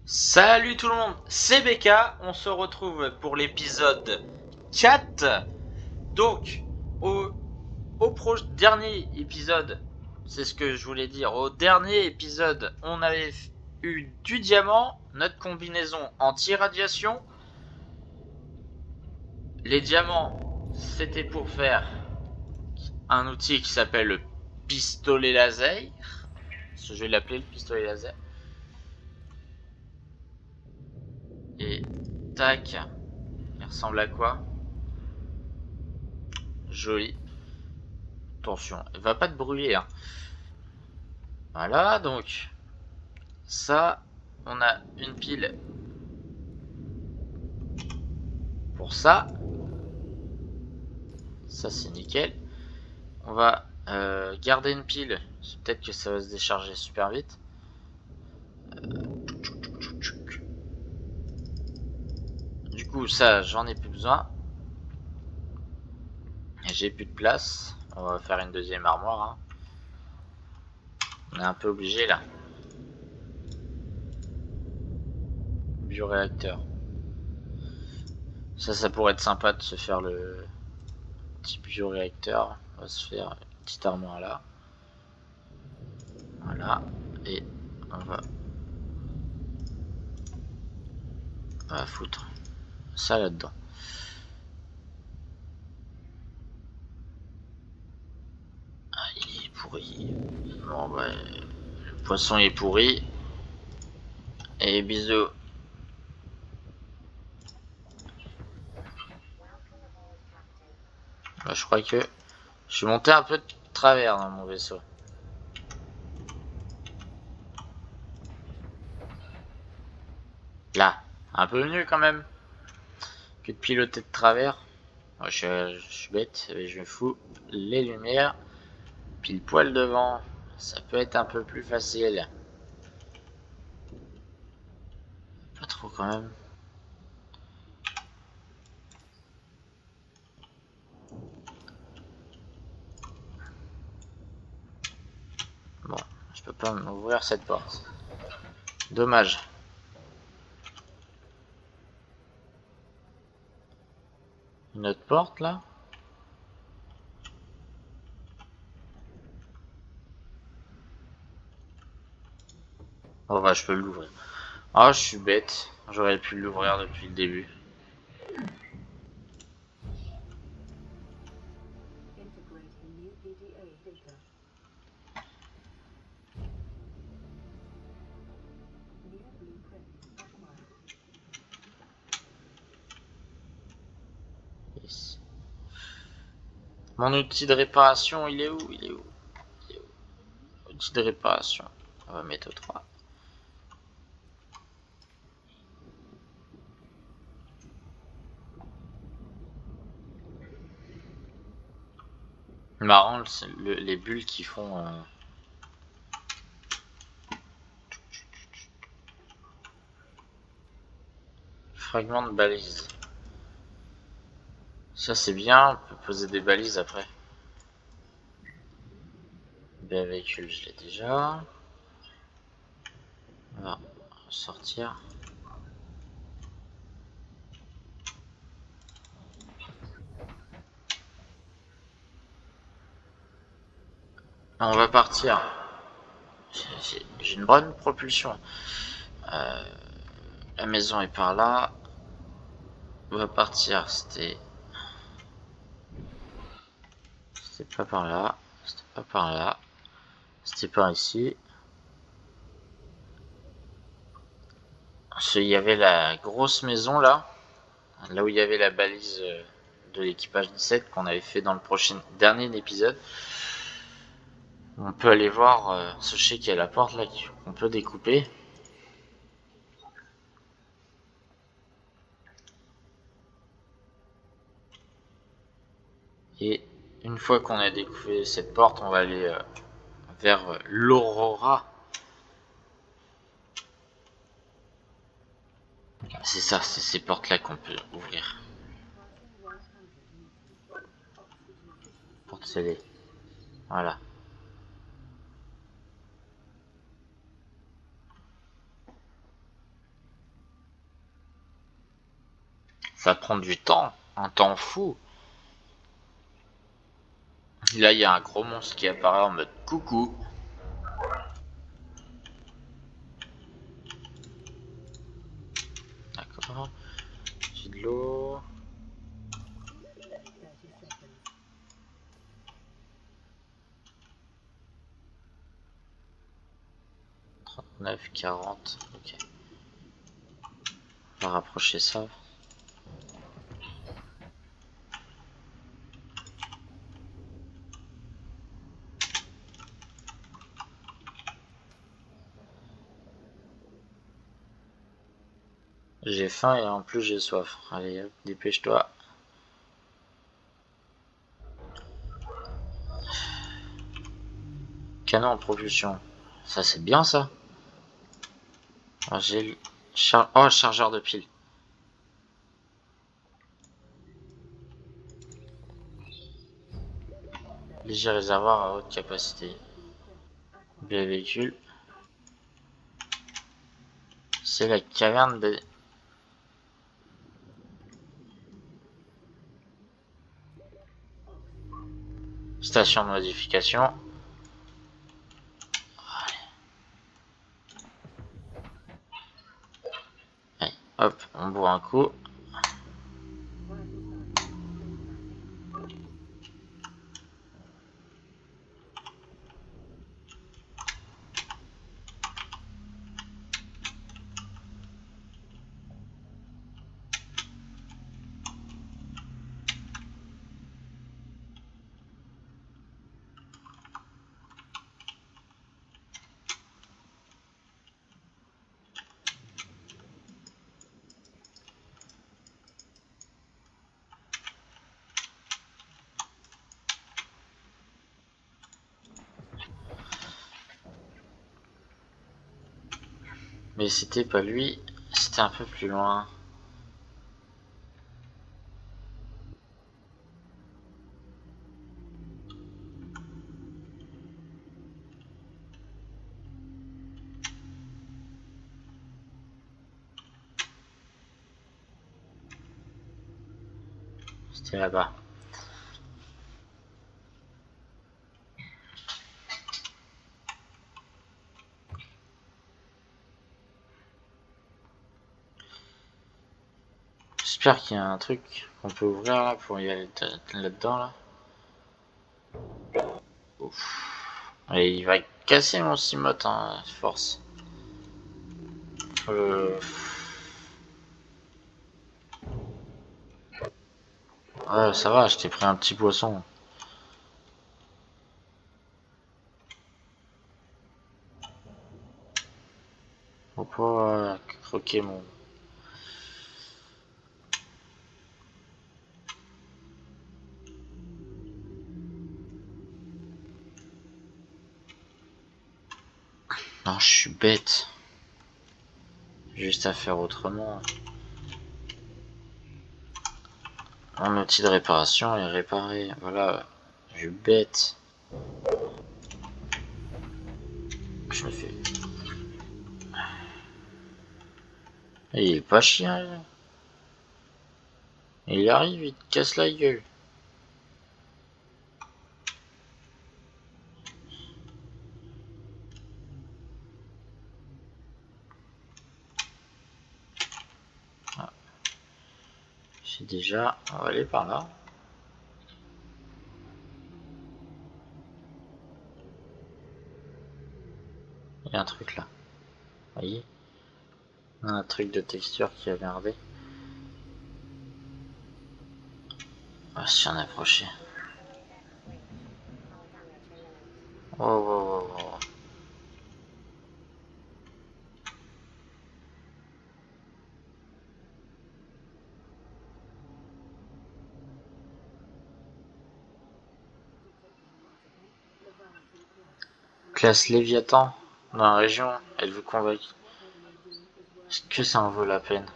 Salut tout le monde, c'est BK, on se retrouve pour l'épisode 4. Donc, dernier épisode, c'est ce que je voulais dire, au dernier épisode, on avait eu du diamant, notre combinaison anti-radiation. Les diamants, c'était pour faire un outil qui s'appelle le pistolet laser. Je vais l'appeler le pistolet laser. Et tac, il ressemble à quoi? Joli. Attention, elle va pas te brûler, hein. Voilà, donc ça, on a une pile pour ça. Ça, c'est nickel. On va garder une pile. Peut-être que ça va se décharger super vite. Du coup, ça, j'en ai plus besoin. J'ai plus de place. On va faire une deuxième armoire, hein. On est un peu obligé là. Bioréacteur. Ça pourrait être sympa de se faire le petit bioréacteur. On va se faire une petite armoire là. Voilà. Et on va foutre ça là-dedans. Ah, il est pourri. Bon, bah, le poisson est pourri. Et bisous. Bah, je crois que je suis monté un peu de travers dans mon vaisseau. Là, un peu mieux quand même que de piloter de travers. Moi, je suis bête, et je fous les lumières pile poil devant. Ça peut être un peu plus facile. Pas trop quand même. Bon, je peux pas m'ouvrir cette porte. Dommage. Une autre porte là. Oh bah, je peux l'ouvrir. Ah, je suis bête. J'aurais pu l'ouvrir depuis le début. Yes. Mon outil de réparation, il est où? Il est où? Il est où? Outil de réparation. On va mettre au 3. Marrant, les bulles qui font... Fragment de balise. Ça c'est bien, on peut poser des balises après. Bien véhicule, je l'ai déjà. On va sortir. On va partir. J'ai une bonne propulsion. La maison est par là. On va partir. C'était pas par là. C'était pas par là. C'était par ici. Il y avait la grosse maison là. Là où il y avait la balise de l'équipage 17 qu'on avait fait dans le dernier épisode. On peut aller voir, je sais qu'il y a la porte là qu'on peut découper. Et une fois qu'on a découpé cette porte, on va aller vers l'Aurora. C'est ça, c'est ces portes là qu'on peut ouvrir. Porte scellée. Voilà. Ça prend du temps, un temps fou. Là, il y a un gros monstre qui apparaît en mode coucou. D'accord. J'ai de l'eau. 39, 40. Ok. On va rapprocher ça. J'ai faim et en plus j'ai soif. Allez, hop, dépêche-toi. Canon en propulsion. Ça, c'est bien ça. J'ai oh, chargeur de pile. Léger réservoir à haute capacité. Véhicule. C'est la caverne de... Station de modification. Allez, hop, on boit un coup. Mais c'était pas lui, c'était un peu plus loin. C'était là-bas. J'espère qu'il y a un truc qu'on peut ouvrir là pour y aller là-dedans là. Ouf. Et il va casser mon Cimote, hein, force. Ouais, ça va, je t'ai pris un petit poisson. Faut pas croquer mon... Non, je suis bête. Juste à faire autrement. Mon outil de réparation est réparé. Voilà, je suis bête. Je me fais... Il est pas chien, là. Il arrive, il te casse la gueule. Ah. J'ai déjà... On va aller par là. Il y a un truc là. Vous voyez? Un truc de texture qui a merdé. On va s'y en approcher. Oh, oh, oh, oh. Classe Léviathan dans la région, elle vous convainc. Est-ce que ça en vaut la peine?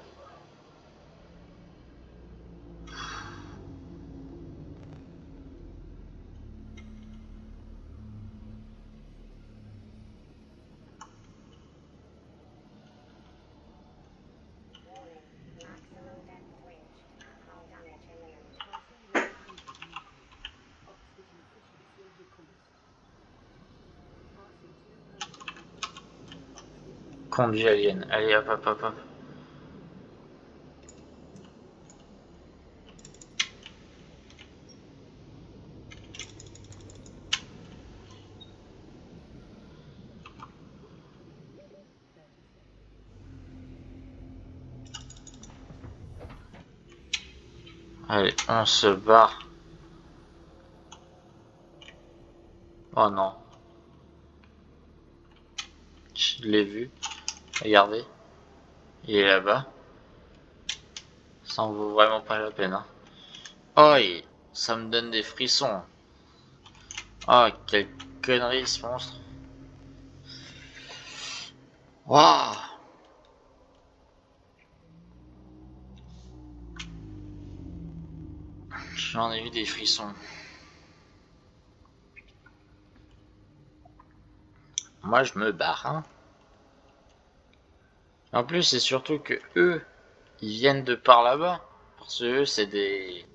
Conduit alien. Allez, hop, hop, hop, hop. Allez, on se barre. Oh non. Je l'ai vu. Regardez. Il est là-bas. Ça en vaut vraiment pas la peine. Hein. Oh, ça me donne des frissons. Oh, quelle connerie ce monstre. Waouh. J'en ai eu des frissons. Moi, je me barre. Hein. En plus, c'est surtout que eux, ils viennent de par là-bas. Parce que eux, c'est des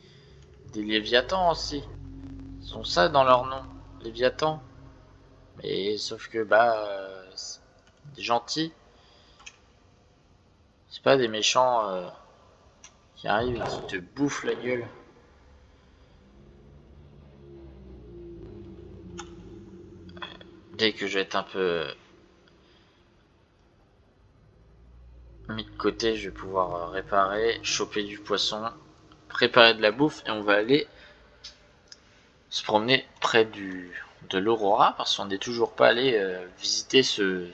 Léviathans aussi. Ils ont ça dans leur nom. Léviathans. Mais sauf que, c'est des gentils. C'est pas des méchants qui arrivent et qui te bouffent la gueule. Dès que je vais être un peu mis de côté, je vais pouvoir réparer, choper du poisson, préparer de la bouffe et on va aller se promener près de l'Aurora parce qu'on n'est toujours pas allé visiter ce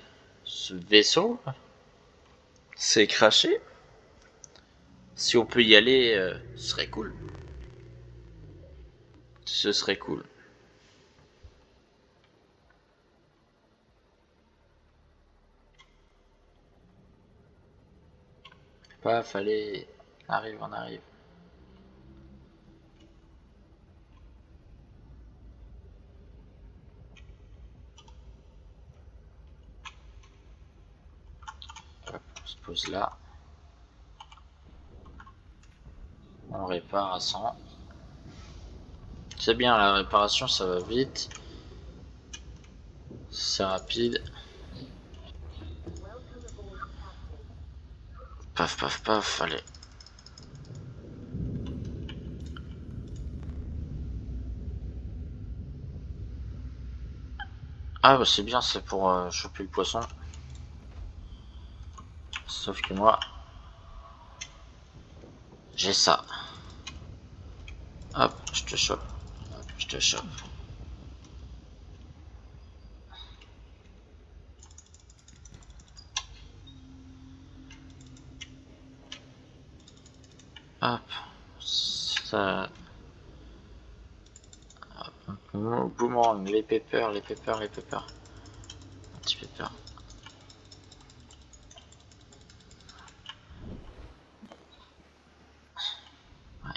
vaisseau. C'est craché. Si on peut y aller, ce serait cool. Ce serait cool. Paf, allez, on arrive. Hop, on se pose là. On répare à 100. C'est bien, la réparation, ça va vite. C'est rapide. Paf, paf, paf, allez. Ah bah c'est bien, c'est pour choper le poisson. Sauf que moi, j'ai ça. Hop, je te chope. Hop, je te chope. Hop, ça... Boomerang, les peppers. Un petit pepper. Ouais.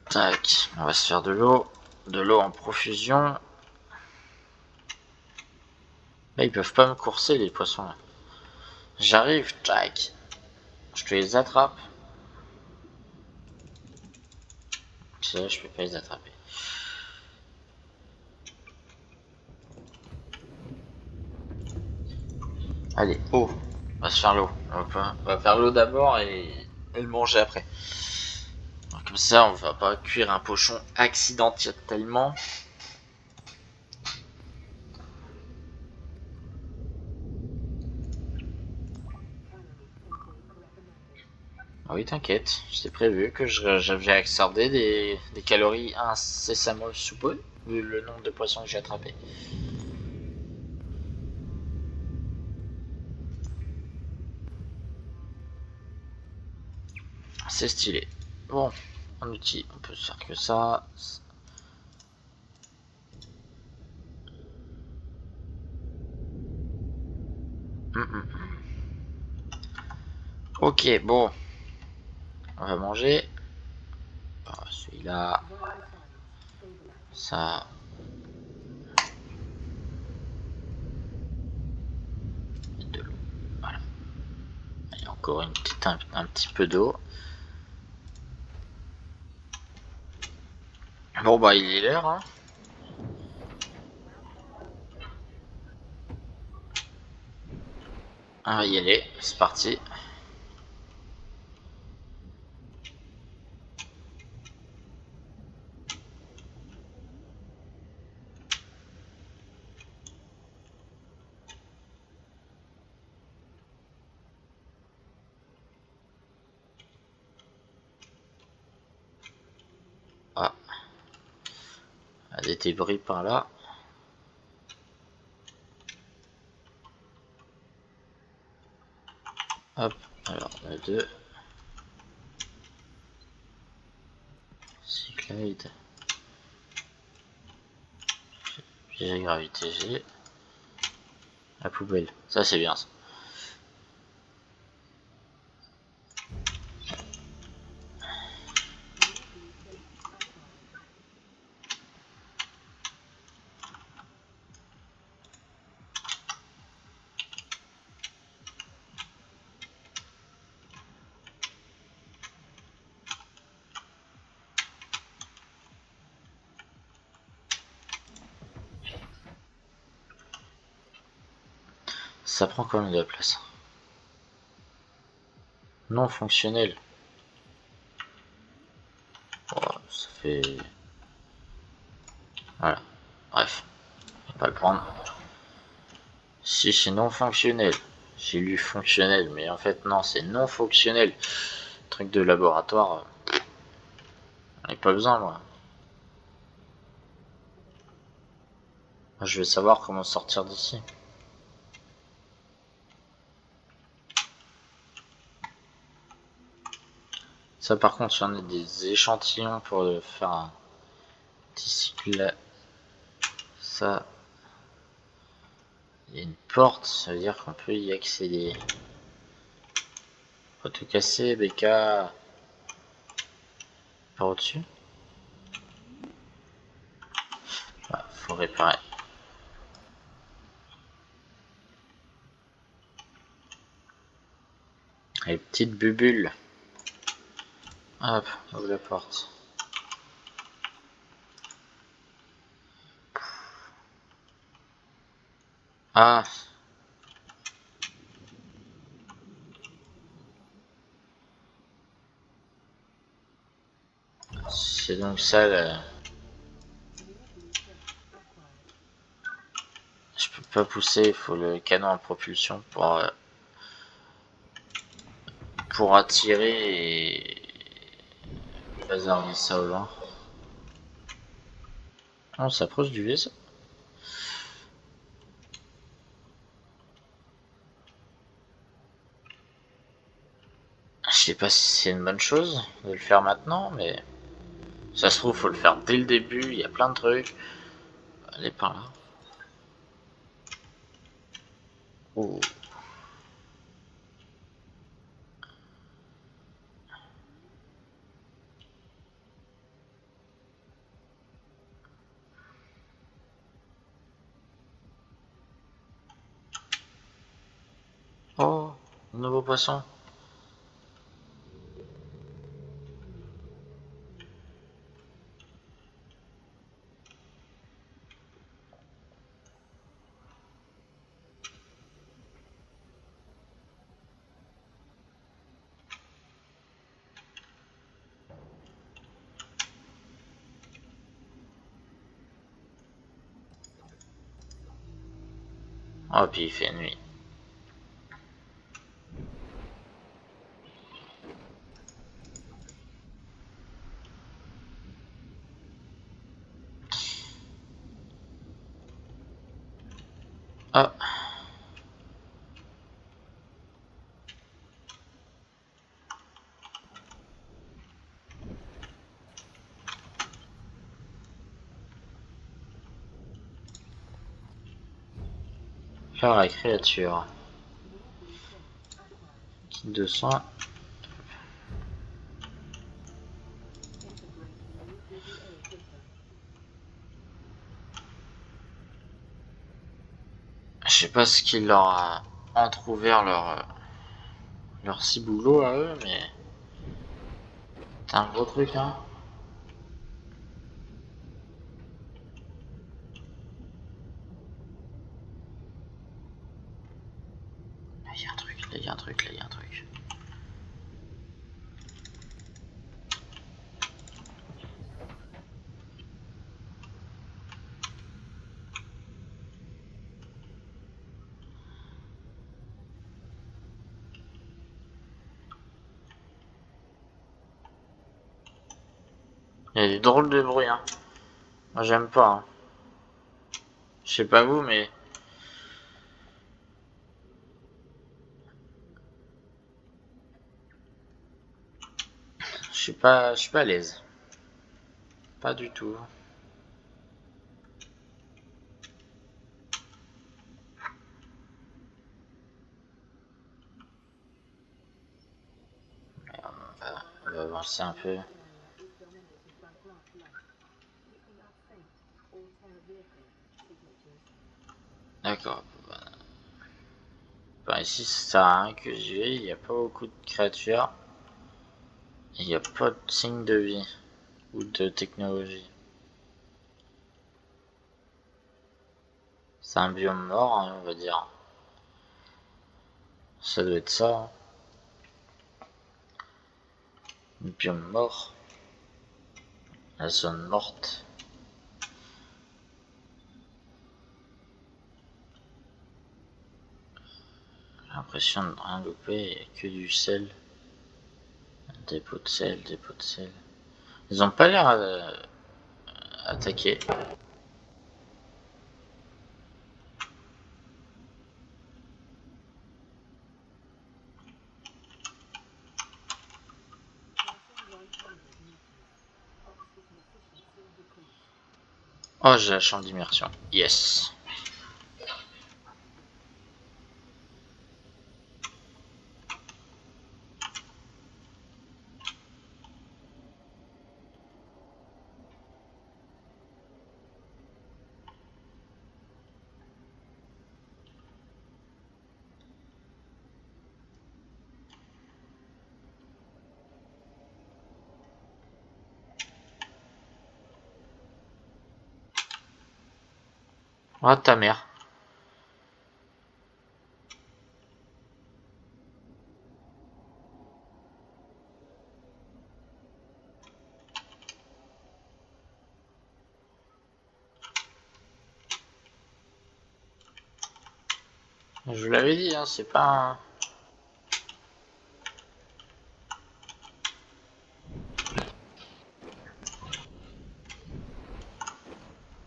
Tac, on va se faire de l'eau en profusion. Là, ils peuvent pas me courser, les poissons, là. J'arrive, tac. Je te les attrape. Ça, je peux pas les attraper. Allez, eau. On va se faire l'eau. On va faire l'eau d'abord et le manger après. Comme ça, on va pas cuire un pochon accidentellement. Ah oui, t'inquiète, c'était prévu que j'avais absorbé des calories incessamment sous peu, vu le nombre de poissons que j'ai attrapés. C'est stylé. Bon, en outil, on peut se faire que ça. Ok, bon. On va manger. Oh, celui-là. Ça. Et de l'eau. Voilà. Et encore un petit peu d'eau. Bon bah il est l'heure hein. On va y aller, c'est parti. Ah, des débris par là. Hop, alors on a deux. Cyclade. Piège à gravité G. La poubelle. Ça c'est bien ça. Ça prend quand même de la place. Non fonctionnel. Oh, ça fait... Voilà. Bref. On va pas le prendre. Si c'est non fonctionnel. J'ai lu fonctionnel, mais en fait non, c'est non fonctionnel. Truc de laboratoire. J'en ai pas besoin moi. Je vais savoir comment sortir d'ici. Ça par contre, j'en ai des échantillons pour faire un petit cycle là. Ça, il y a une porte, ça veut dire qu'on peut y accéder. Faut tout casser, BK. Par au-dessus. Ah, faut réparer. Les petites bubules. Hop, ouvre la porte. Ah. C'est donc ça là. Je peux pas pousser, il faut le canon à propulsion pour attirer et bazarder ça au loin. On s'approche du vaisseau. Je sais pas si c'est une bonne chose de le faire maintenant, mais ça se trouve faut le faire dès le début, il y a plein de trucs. Allez par là. Oh. Oh, nouveau poisson. Oh, puis il fait nuit. Ah. Faire la créature. Kit de soins. Je sais pas ce qu'il leur a entrouvert leur ciboulot à eux, mais c'est un gros truc, hein. il y a un truc, là il y a un truc, là il y a un truc. Il y a des drôles de bruit, hein. Moi j'aime pas, hein. Je sais pas vous, mais... je suis pas à l'aise. Pas du tout. On va avancer un peu. D'accord. Bah, ici, ça sert à rien que j'y vais. Il n'y a pas beaucoup de créatures. Il n'y a pas de signe de vie ou de technologie. C'est un biome mort, hein, on va dire. Ça doit être ça. Hein. Un biome mort. La zone morte. J'ai l'impression de rien louper. Il n'y a que du sel. Dépôt de sel, dépôt de sel. Ils ont pas l'air attaqués. Oh, j'ai la chambre d'immersion. Yes. Oh, ta mère. Je vous l'avais dit, hein, c'est pas un...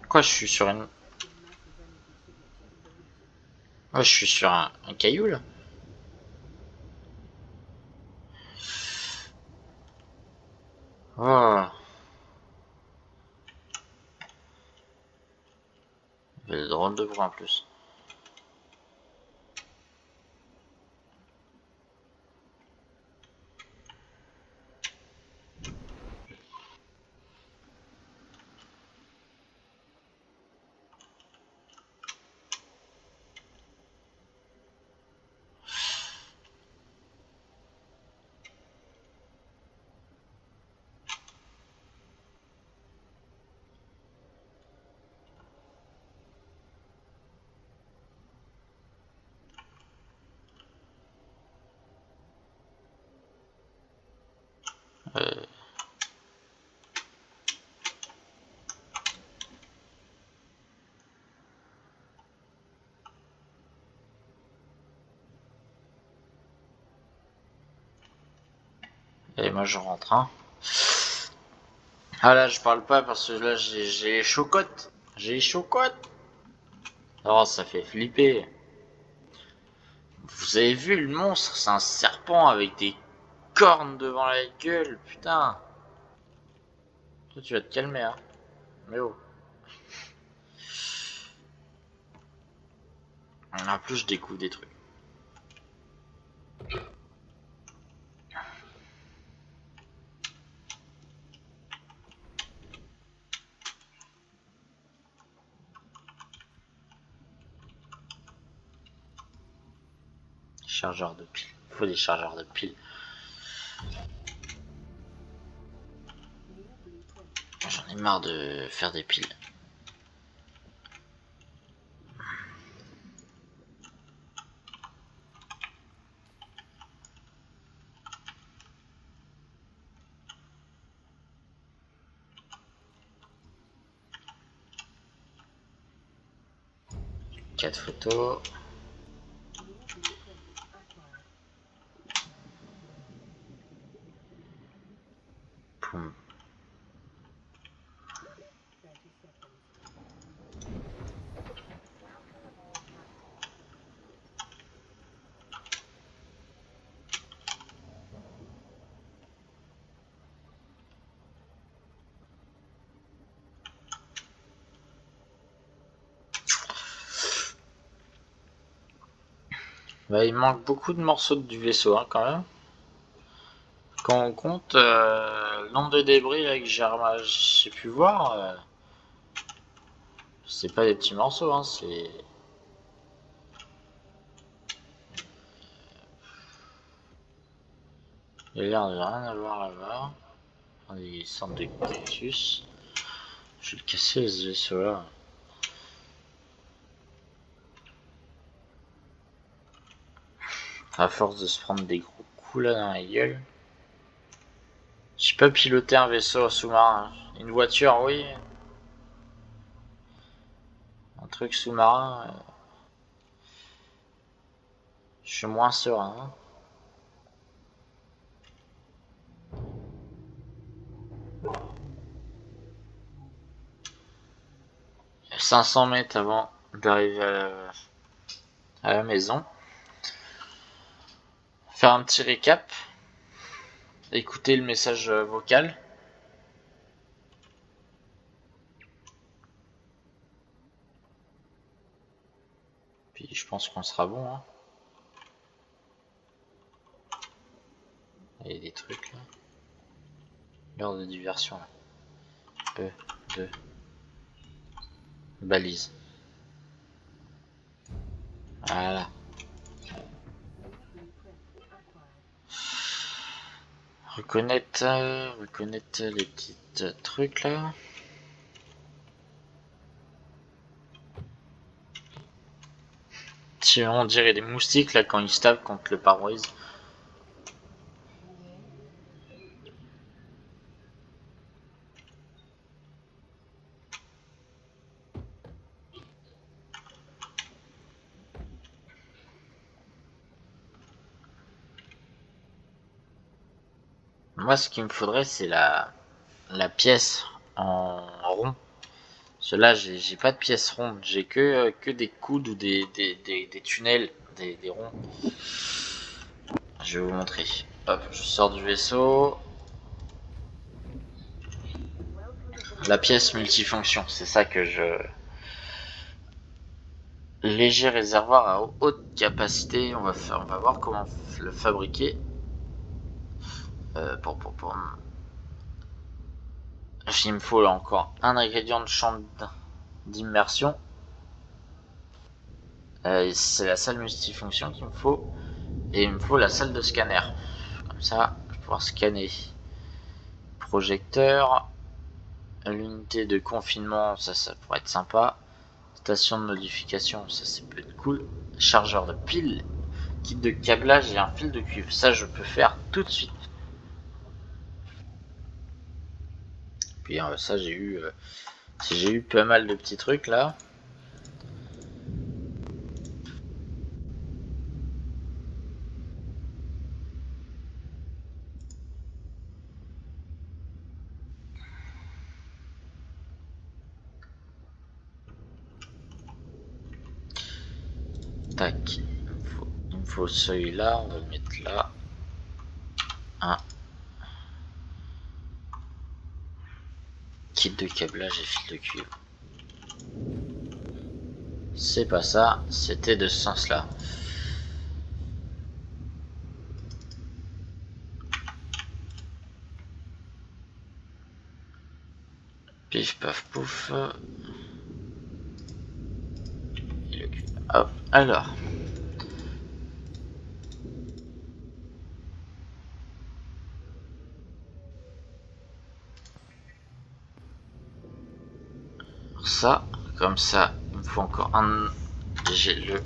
Quoi, je suis sur une... Ouais, je suis sur un caillou, là. Oh. Il y a des drôles de bruit en plus. Euh... Et moi, je rentre, hein. Ah là, je parle pas parce que là, j'ai les chocottes. J'ai les chocottes. Oh, ça fait flipper. Vous avez vu le monstre? C'est un serpent avec des cornes devant la gueule, putain. Toi, tu vas te calmer, hein. Mais oh. En plus, je découvre des trucs. Chargeur de piles. Il faut des chargeurs de piles. J'en ai marre de faire des piles. 4 photos. Poum. Bah, il manque beaucoup de morceaux du vaisseau hein, quand même. Quand on compte le nombre de débris là, que j'ai pu voir, c'est pas des petits morceaux, hein, c'est... Il a l'air de rien avoir là-bas. Des sortes de cactus. Je vais le casser ce vaisseau là. À force de se prendre des gros coups là dans la gueule. Je peux piloter un vaisseau sous-marin. Une voiture, oui. Un truc sous-marin. Je suis moins serein. 500 mètres avant d'arriver à la maison. Faire un petit récap. Écouter le message vocal. Puis je pense qu'on sera bon. Hein. Il y a des trucs là. L'heure de diversion là. E2. Balise. Voilà. Reconnaître les petits trucs là. On dirait des moustiques là quand ils se tapent contre le pare-brise. Moi, ce qu'il me faudrait, c'est la pièce en rond. Cela, j'ai pas de pièce ronde. J'ai que des coudes ou des tunnels, des ronds. Je vais vous montrer. Hop, je sors du vaisseau. La pièce multifonction, c'est ça que je... Léger réservoir à haute capacité. On va voir comment le fabriquer. Il me faut là encore un ingrédient de champ d'immersion. C'est la salle multifonction qu'il me faut. Et il me faut la salle de scanner. Comme ça, je vais pouvoir scanner. Projecteur. L'unité de confinement, ça pourrait être sympa. Station de modification, ça peut être cool. Chargeur de pile. Kit de câblage et un fil de cuivre. Ça, je peux faire tout de suite. Puis ça, j'ai eu pas mal de petits trucs là. Tac. Il me faut celui-là. On va le mettre là. Un. Kit de câblage et fil de cuivre. C'est pas ça. C'était de ce sens-là. Pif paf pouf. Hop, alors. Ça, comme ça, il me faut encore un. J'ai le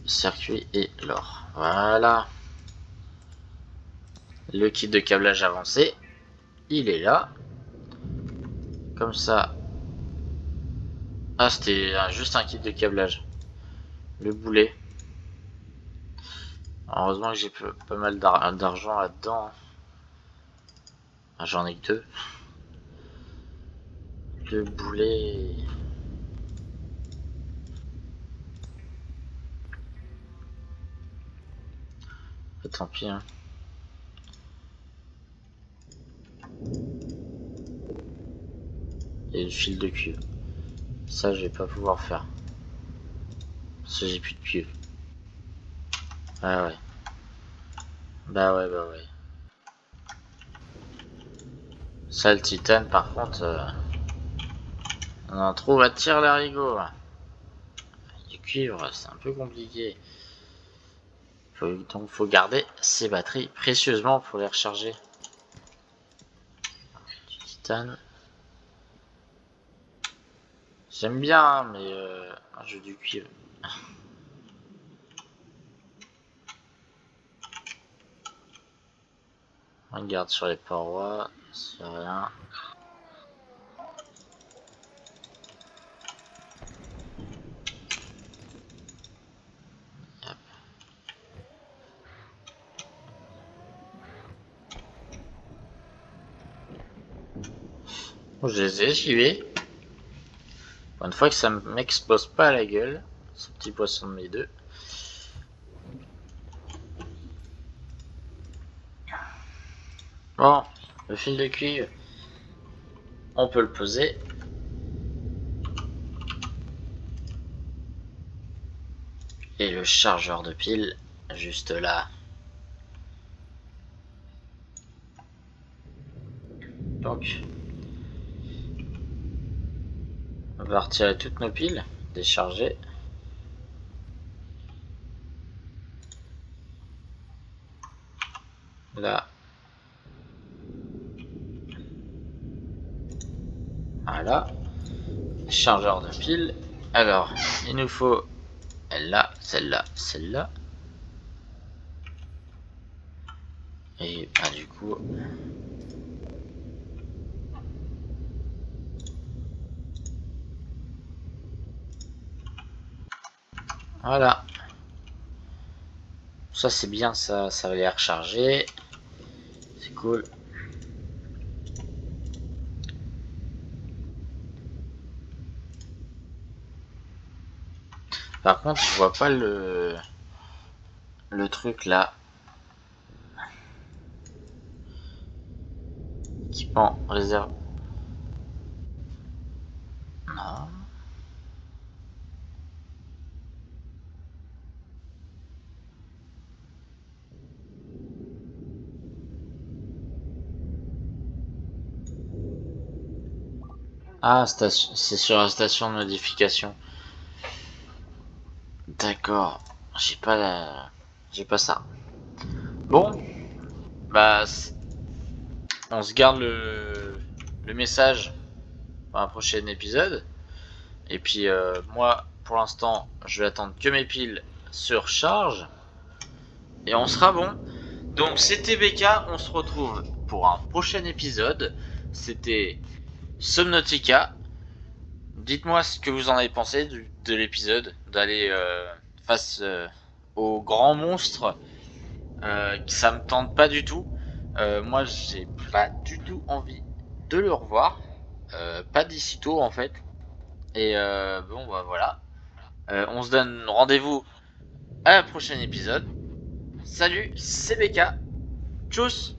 circuit et l'or. Voilà. Le kit de câblage avancé, il est là. Comme ça, Ah, c'était juste un kit de câblage. Le boulet. Heureusement que j'ai pas mal d'argent là-dedans. Ah, j'en ai que deux. Deux boulets. Ah, tant pis. Hein. Et une file de cuivre. Ça, je vais pas pouvoir faire. Parce que j'ai plus de cuivre. Ah ouais. Bah ouais, bah ouais. Ça, le titane, par contre, on en trouve à tirer l'arigot. Du cuivre, c'est un peu compliqué. Donc, faut garder ces batteries précieusement pour les recharger. Du titane. J'aime bien, mais je veux du cuivre. Regarde sur les parois, c'est rien. Hop. Bon, je les ai esquivés. Pour une fois que ça m'explose pas à la gueule, ce petit poisson de mes deux. Bon, le fil de cuivre, on peut le poser. Et le chargeur de pile, juste là. Donc, on va retirer toutes nos piles, décharger. Là. Voilà. Chargeur de pile. Alors, il nous faut celle-là, celle-là, celle-là. Et bah du coup... Voilà. Ça c'est bien, ça va les recharger. C'est cool. Par contre, je vois pas le truc là. Équipement réserve. Non. Ah, c'est sur la station de modification. D'accord. J'ai pas ça. Bon, bah on se garde le message pour un prochain épisode. Et puis moi, pour l'instant, je vais attendre que mes piles se rechargent. Et on sera bon. Donc c'était BK, on se retrouve pour un prochain épisode. C'était Subnautica. Dites-moi ce que vous en avez pensé de l'épisode, d'aller face aux grands monstres. Ça me tente pas du tout. Moi, j'ai pas du tout envie de le revoir. Pas d'ici tôt en fait. Et bon, bah voilà. On se donne rendez-vous à la prochaine épisode. Salut, c'est BK. Tchuss.